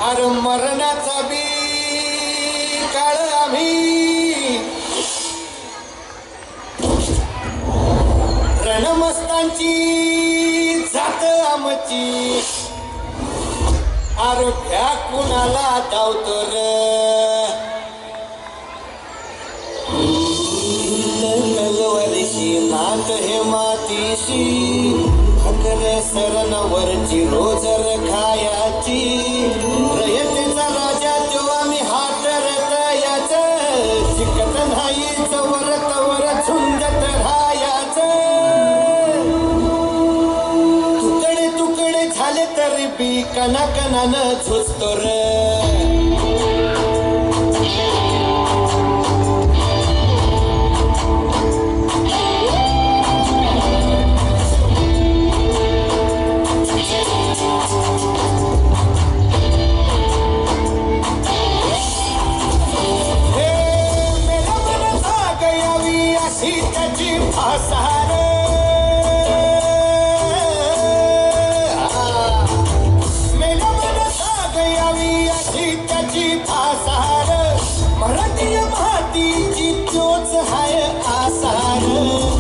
अरे मरणाचा बी काळ आम्ही रणमस्तांची जात आमची अरे भ्या कुणाला धावतो र वर्षी नात हे मातीशी अकरे सरणावरची रोजर खायाची रयतेचा राजा तो आम्ही हात रतायाच शिकत नाही चवर तवर झुंजत राहायाच तुकडे तुकडे झाले तरी बी कणाकणानं झुजतो र मराठी मातीची चोच हाय आसार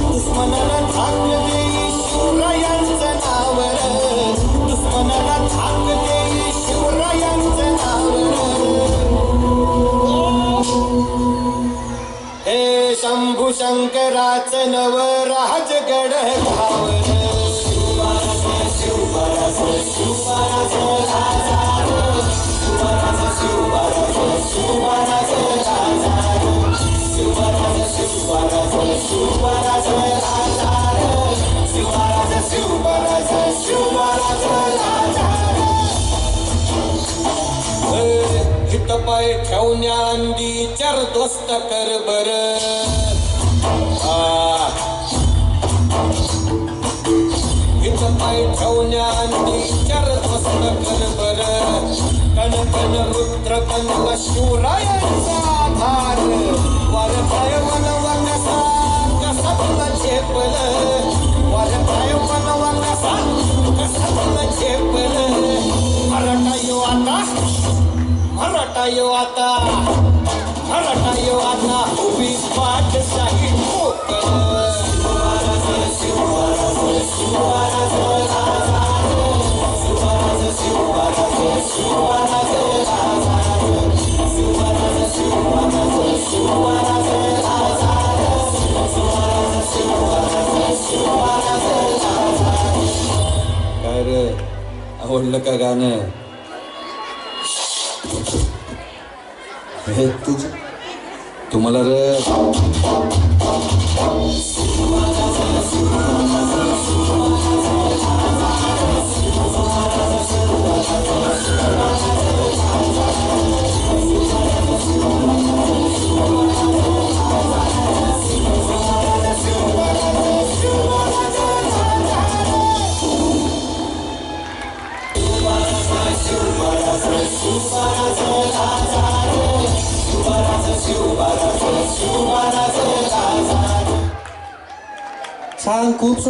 दुश्मनाला झाक देई शिवरायांचं नावर दुश्मनाला झाक देई शिवरायांचं नावर हे शंभू शंकराचं नव राजगड घावर हित पाय ठेवण्याआधी चार दोस्त कर बर हित पाय ठेवण्याआधी चार दोस्त कर बर कण कण रुद्र कण शिवरायांचा आधार वार पाय वनवा कसा तुला झेपल वार पाय वनवा कसा तुला झेपल मराठा यो आता उभी पाठशाही काय रे आवडलं का गाणं हे तुम्हाला रे छान खूप